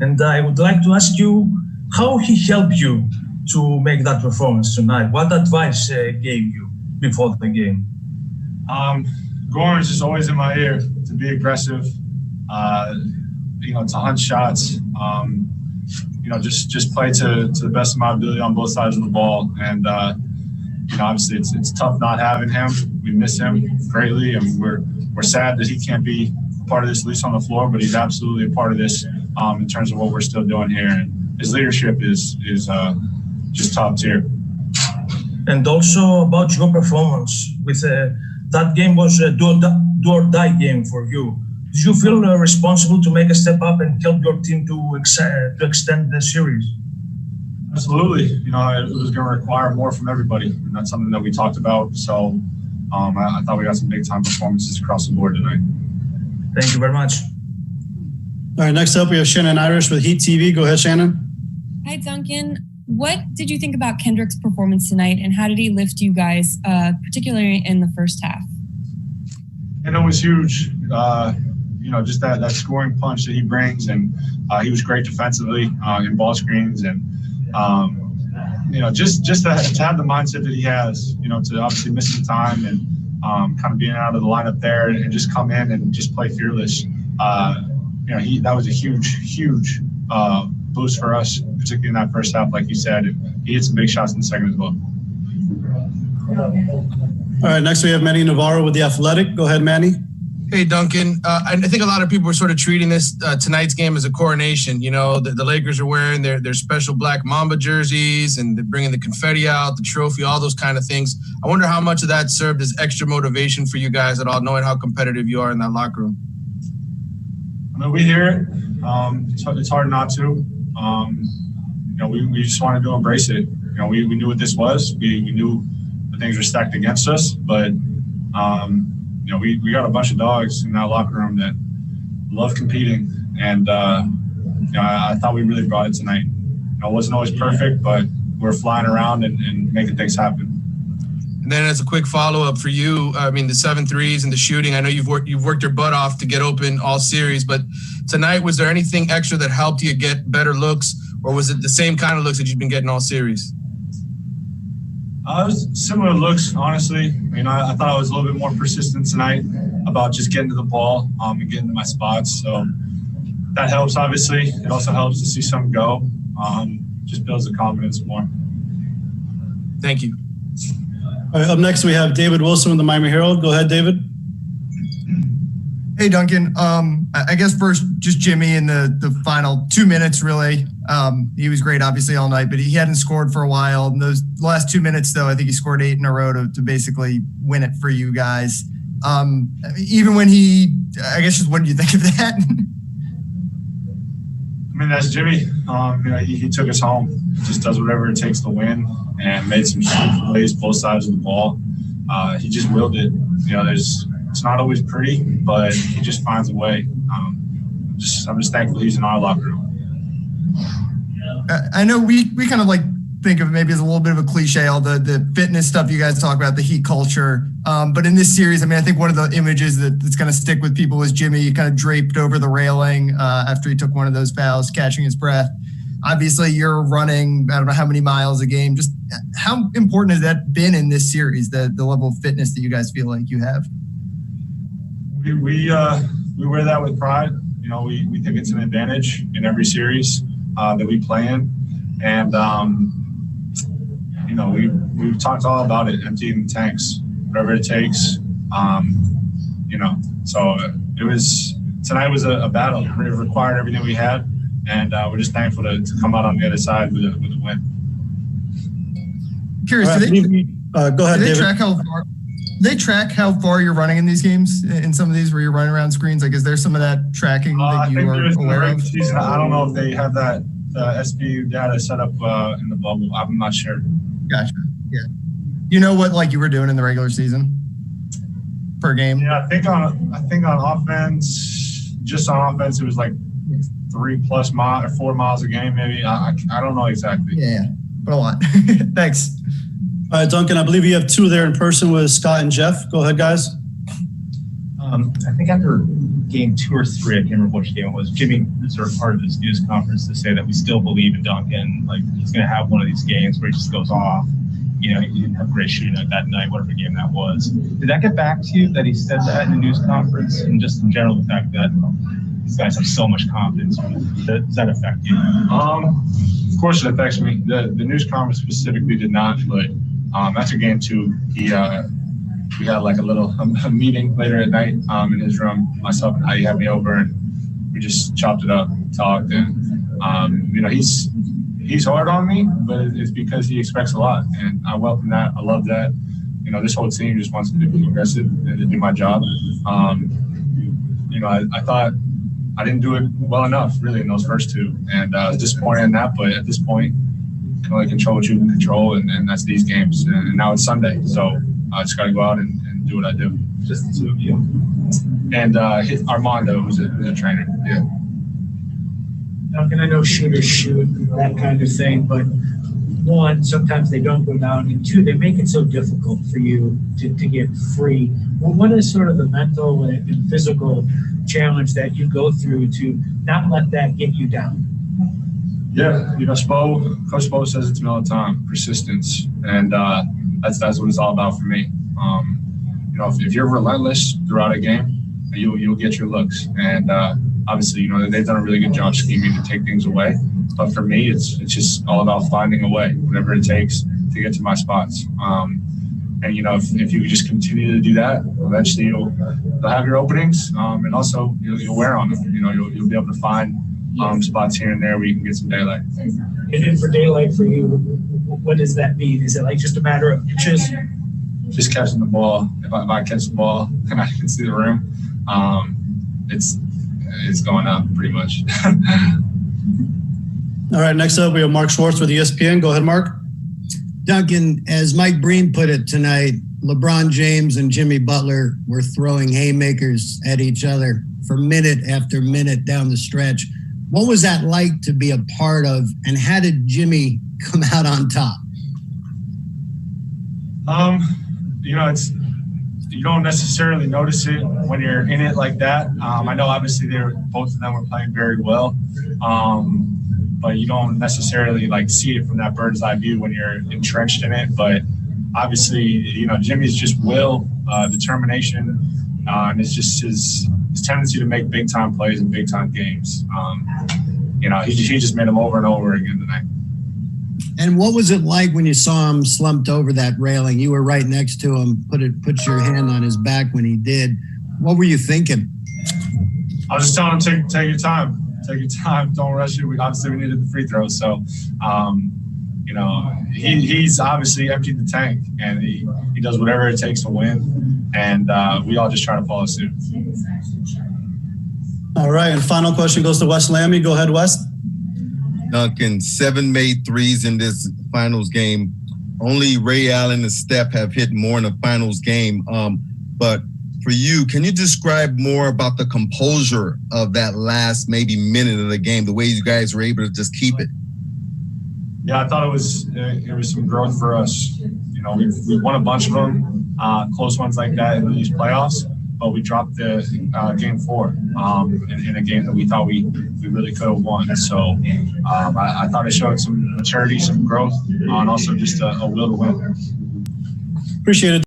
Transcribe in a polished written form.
And I would like to ask you how he helped you to make that performance tonight. What advice gave you before the game? Goran is just always in my ear to be aggressive, to hunt shots, just play to the best of my ability on both sides of the ball. And, obviously it's tough not having him. We miss him greatly, and we're sad that he can't be part of this, at least on the floor, but he's absolutely a part of this in terms of what we're still doing here. And his leadership is just top tier. And also about your performance with that game was a do or die game for you. Did you feel responsible to make a step up and help your team to extend the series? Absolutely. It was going to require more from everybody. And that's something that we talked about. So I thought we got some big time performances across the board tonight. Thank you very much. All right, next up we have Shannon Irish with Heat TV. Go ahead, Shannon. Hi, Duncan. What did you think about Kendrick's performance tonight, and how did he lift you guys, particularly in the first half? And it was huge. Just that scoring punch that he brings, and he was great defensively in ball screens, and just to have the mindset that he has, to obviously miss some time and kind of being out of the lineup there and just come in and just play fearless. That was a huge boost for us, particularly in that first half, like you said. And he hit some big shots in the second as well. All right, next we have Manny Navarro with The Athletic. Go ahead, Manny. Hey, Duncan. I think a lot of people were sort of treating this tonight's game as a coronation. The Lakers are wearing their special black Mamba jerseys, and they're bringing the confetti out, the trophy, all those kind of things. I wonder how much of that served as extra motivation for you guys at all, knowing how competitive you are in that locker room. We hear it. It's hard not to. We just wanted to embrace it. We knew what this was. We knew the things were stacked against us, but we got a bunch of dogs in that locker room that love competing, and I thought we really brought it tonight. It wasn't always perfect, but we're flying around and making things happen. And then as a quick follow-up for you, the 7 threes and the shooting, I know you've worked your butt off to get open all series, but tonight, was there anything extra that helped you get better looks, or was it the same kind of looks that you've been getting all series? It was similar looks, honestly. I thought I was a little bit more persistent tonight about just getting to the ball and getting to my spots. So that helps, obviously. It also helps to see some go. Just builds the confidence more. Thank you. All right, up next we have David Wilson with the Miami Herald. Go ahead, David. Hey, Duncan. I guess first, just Jimmy in the final 2 minutes, really. He was great, obviously, all night, but he hadn't scored for a while. In those last 2 minutes, though, I think he scored 8 in a row to basically win it for you guys. Even when I guess, just what do you think of that? That's Jimmy. He took us home. He just does whatever it takes to win, and made some huge plays both sides of the ball. He just willed it. It's not always pretty, but he just finds a way. I'm just thankful he's in our locker room. I know we kind of think of it maybe as a little bit of a cliche, all the fitness stuff you guys talk about, the Heat culture. But in this series, I think one of the images that's going to stick with people was Jimmy kind of draped over the railing after he took one of those fouls, catching his breath. Obviously, you're running, I don't know how many miles a game. Just how important has that been in this series, the level of fitness that you guys feel like you have? We wear that with pride. We think it's an advantage in every series that we play in, and we've talked all about it, emptying the tanks, whatever it takes. So tonight was a battle. It required everything we had, and we're just thankful to come out on the other side with a win. Curious, go ahead, David. They track how far you're running in these games, in some of these where you're running around screens? Is there some of that tracking that you are aware of? Season, I don't know if they have that SPU data set up in the bubble. I'm not sure. Gotcha. Yeah. You know what you were doing in the regular season per game? Yeah, I think on offense, just on offense, it was 3+ miles or 4 miles a game, maybe. I don't know exactly. Yeah, but a lot. Thanks. All right, Duncan, I believe you have 2 there in person with Scott and Jeff. Go ahead, guys. I think after game 2 or 3, I can't remember which game it was, Jimmy reserved part of his news conference to say that we still believe in Duncan. Like, he's going to have one of these games where he just goes off. You know, he didn't have great shooting that night, whatever game that was. Did that get back to you that he said that in the news conference? And just in general, the fact that these guys have so much confidence, does that affect you? Of course it affects me. The news conference specifically did not, but after game 2, we had like a meeting later at night in his room. Myself and he had me over, and we just chopped it up, talked, and you know, he's hard on me, but it's because he expects a lot, and I welcome that. I love that. You know, this whole team just wants me to be aggressive and to do my job. You know, I thought I didn't do it well enough, really, in those first 2, and I was disappointed in that. But at this point, you can only control what you can control, and that's these games. And now it's Sunday, so I just got to go out and do what I do. Just the 2 of you. And Armando, who's a trainer. Yeah. Duncan, I know shooters shoot, that kind of thing, but 1, sometimes they don't go down, and 2, they make it so difficult for you to get free. Well, what is sort of the mental and physical challenge that you go through to not let that get you down? Yeah, you know, Coach Spo says it to me all the time, persistence, and that's what it's all about for me. You know, if you're relentless throughout a game, you'll get your looks, and obviously, you know, they've done a really good job scheming to take things away. But for me, it's just all about finding a way, whatever it takes to get to my spots. And you know, if you just continue to do that, eventually you'll have your openings, and also you'll wear on them. You know, you'll be able to find spots here and there where you can get some daylight. And then for daylight for you, what does that mean? Is it like just a matter of inches? Just catching the ball. If I catch the ball and I can see the rim, it's going up pretty much. All right, next up we have Mark Schwartz with ESPN. Go ahead, Mark. Duncan, as Mike Breen put it tonight, LeBron James and Jimmy Butler were throwing haymakers at each other for minute after minute down the stretch. What was that like to be a part of, and how did Jimmy come out on top? You know, you don't necessarily notice it when you're in it like that. I know obviously both of them were playing very well, but you don't necessarily like see it from that bird's eye view when you're entrenched in it. But obviously, you know, Jimmy's just will, determination, and it's just his tendency to make big time plays in big time games. You know, he just made them over and over again tonight. And what was it like when you saw him slumped over that railing? You were right next to him. Put your hand on his back when he did. What were you thinking? I was just telling him, take your time. Take your time. Don't rush it. We needed the free throws. So, you know, he's obviously emptied the tank, and he does whatever it takes to win. And we all just try to follow suit. All right, and final question goes to Wes Lammy. Go ahead, Wes. Duncan, 7 made threes in this finals game. Only Ray Allen and Steph have hit more in a finals game. But for you, can you describe more about the composure of that last maybe minute of the game, the way you guys were able to just keep it? Yeah, I thought it was some growth for us. You know, we won a bunch of them, close ones like that in these playoffs, but we dropped the game 4 in a game that we thought we really could have won. So I thought it showed some maturity, some growth, and also just a will to win. Appreciate it.